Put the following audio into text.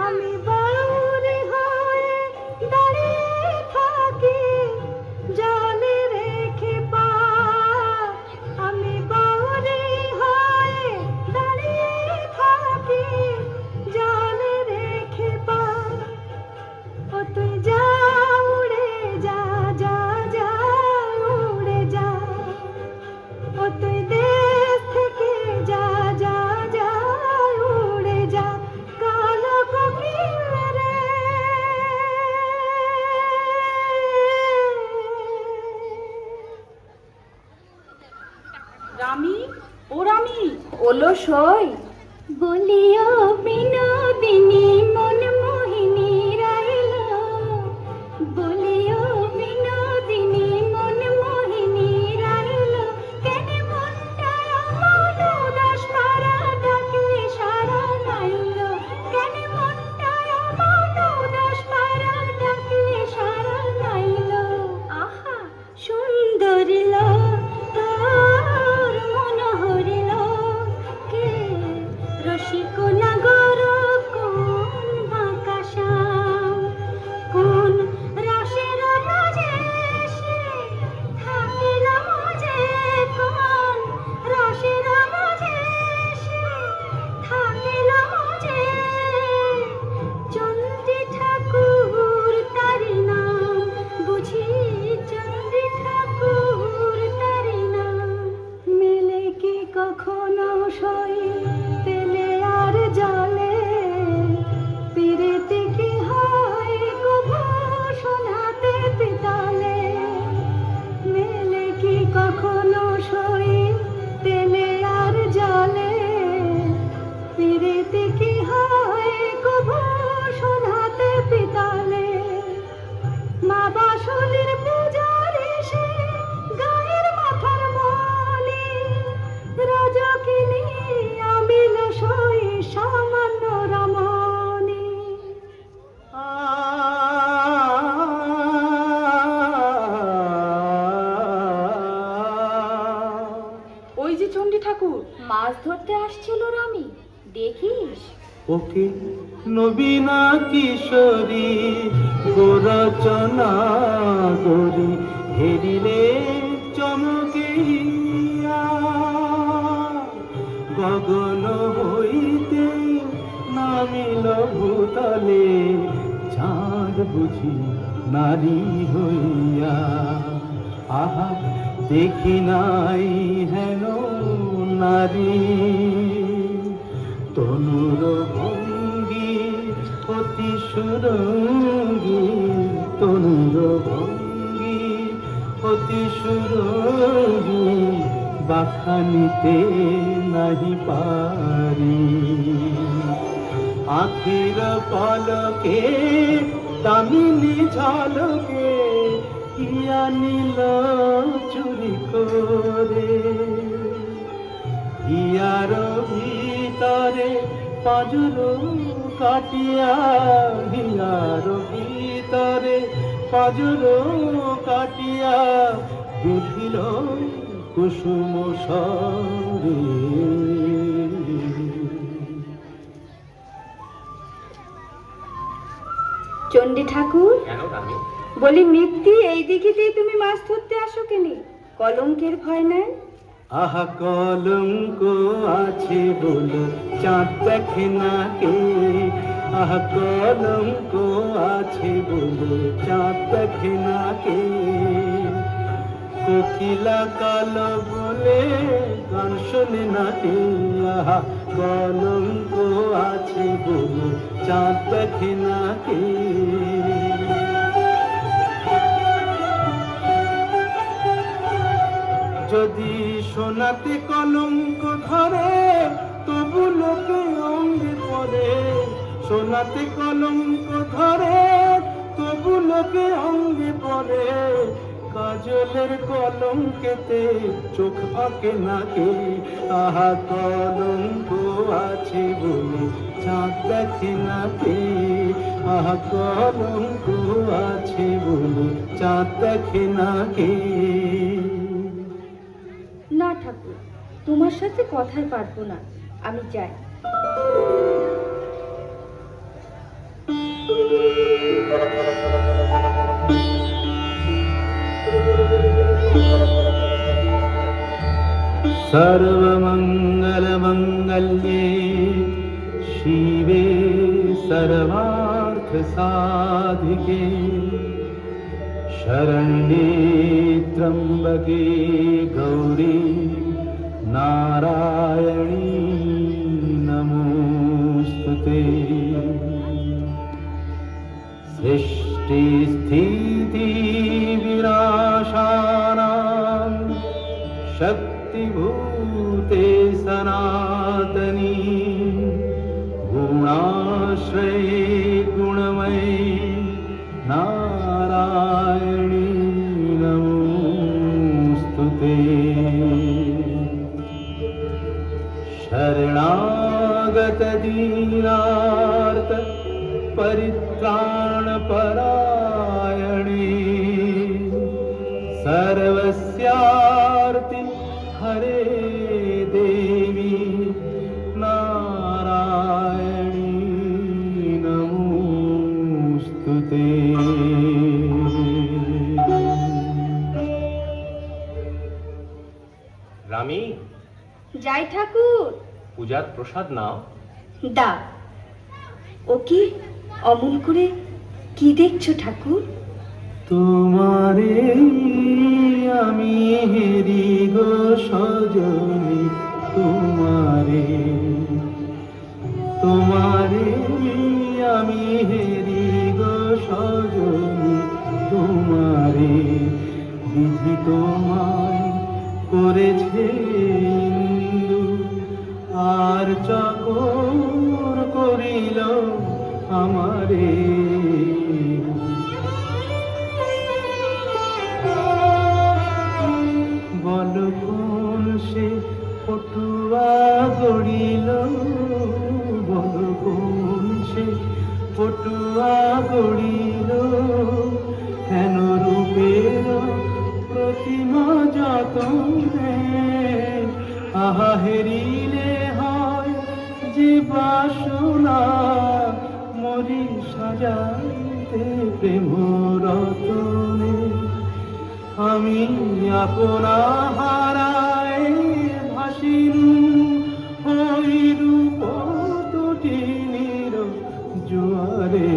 আমি বাউরি হয়ে দাঁড়িয়ে থাকি জলে রেখে পা। আমি বাউরি হয়ে দাঁড়িয়ে থাকি জলে রেখে পা। ও তুই যা উড়ে যা, যা যা উড়ে যা। ও তুই দেশ থেকে যা, যা যা উড়ে যা। কালো কোকিল রে। রামি, ও রামি। ওলো সই বলিও বিনোদিনী মন মোহিনী রাইল। বলিও বিনোদিনী মন মোহিনী রাইল। কেন মনটা অমন উদাস পারা ডাকলে সারা নাইল। কেন মনটা অমন উদাস পারা ডাকলে সারা নাইল। আহা সুন্দর লোক তোর মন হরিল। কে রসিক নাগর কোন বাঁকা শ্যাম। কোন রাশের মাঝে সে থাকিল মজে। কোন রাশের মাঝে সে থাকিল মজে। চন্ডী ঠাকুর তারি নাম বুঝি। চন্ডী ঠাকুর তারি নাম। মেলে কি কখনো সই তেলে আর জলে। পিরিতি কি হয় কভু সোনাতে পিতলে। মেলে কি কখনো সই তেলে আর জলে। পিরিতি কি হয় কভু সোনাতে পিতলে। মা বাসলির পূজারি সে গায়ের মাথার মলি। রজকিনী আমিল সই সামান্য রমণী। ওই যে চণ্ডী ঠাকুর মাছ ধরতে আসছিল রামি, দেখিস? ওকে নবীনা কিশোরী গোরচনা গরি হেরিলে চমকিয়া। গগন হইতে নামিল ভূতলে চাঁদ বুঝি নারী হইয়া। আহা দেখি নাই হেন নারী। তনুর ভঙ্গি অতি সুরঙ্গী। তনুর ভঙ্গি অতি সুরঙ্গী। বাখানিতে নাহি পারি। আখির পলকে দামিনী ঝলকে ইয়া নীল চুরি করে। হিয়ার ভিতরে পাজর কাটিয়া। হিয়ার ভিতরে পাজর কাটিয়া বুঝিল কুসুম সরে। চণ্ডী ঠাকুর কেন রামি? বলি মিত্তি এই দিকেতেই তুমি মাছ ধরতে আসো কেন? কলঙ্কের ভয় নাই? আহা কলঙ্ক আছে বলে চাঁদ দেখে না কে। আহা কলঙ্ক আছে বলে চাঁদ দেখে না কে। কোকিলা কাল বলে গান শোনে না কে। আহা কলঙ্ক আছে বলে চাঁদ দেখে না কে। যদি সোনাতে কলঙ্ক ধরে তবু লোকে অঙ্গে পড়ে। সোনাতে কলঙ্ক ধরে তবু লোকে অঙ্গে পড়ে। কাজলের কলঙ্কেতে চোখ ফাঁকে নাকে। আহা কলঙ্ক আছে বলে চাঁদ দেখে না কে। আহা কলঙ্ক আছে বলে চাঁদ দেখে না কে। না ঠাকুর, তোমার সাথে কথায় পারবো না, আমি যাই। सर्वमङ्गलमङ्गल्ये शिवे सर्वार्थसाधिके शरण्ये त्र्यम्बके गौरी नारायणी नमोस्तुते। सृष्टिस्थिति विनाशानां शक्तिभूते सनातनी गुणाश्रये गुणमयी नारायणी नमोस्तुते। शरणागत दीनार्त परित्राणपरायणे सर्वस्यार्ति हरे देवी नारायणी नमोस्तुते। রামি, যাই ঠাকুর। পূজার প্রসাদ নাও। দা ও কি অমন করে কি দেখছো ঠাকুর? তোমারে আমি হেরি গো সজনী, তোমারে তোমারে আমি হেরি গো সজনী, তোমারে বিধি তোমায় করেছে ইন্দু, আর চাকর করিল আমারে। বল কোন সে পটুয়া গড়িল, বল কোন সে পটুয়া গড়িল, কেন রূপের প্রতিমা যতনে আহা হেরিলে হয় যে বাসনা, মরি সাজাইতে প্রেম রতনে। আমি আপনা হারায় ভাসিনু ওই রূপ দুটিনির জোয়ারে।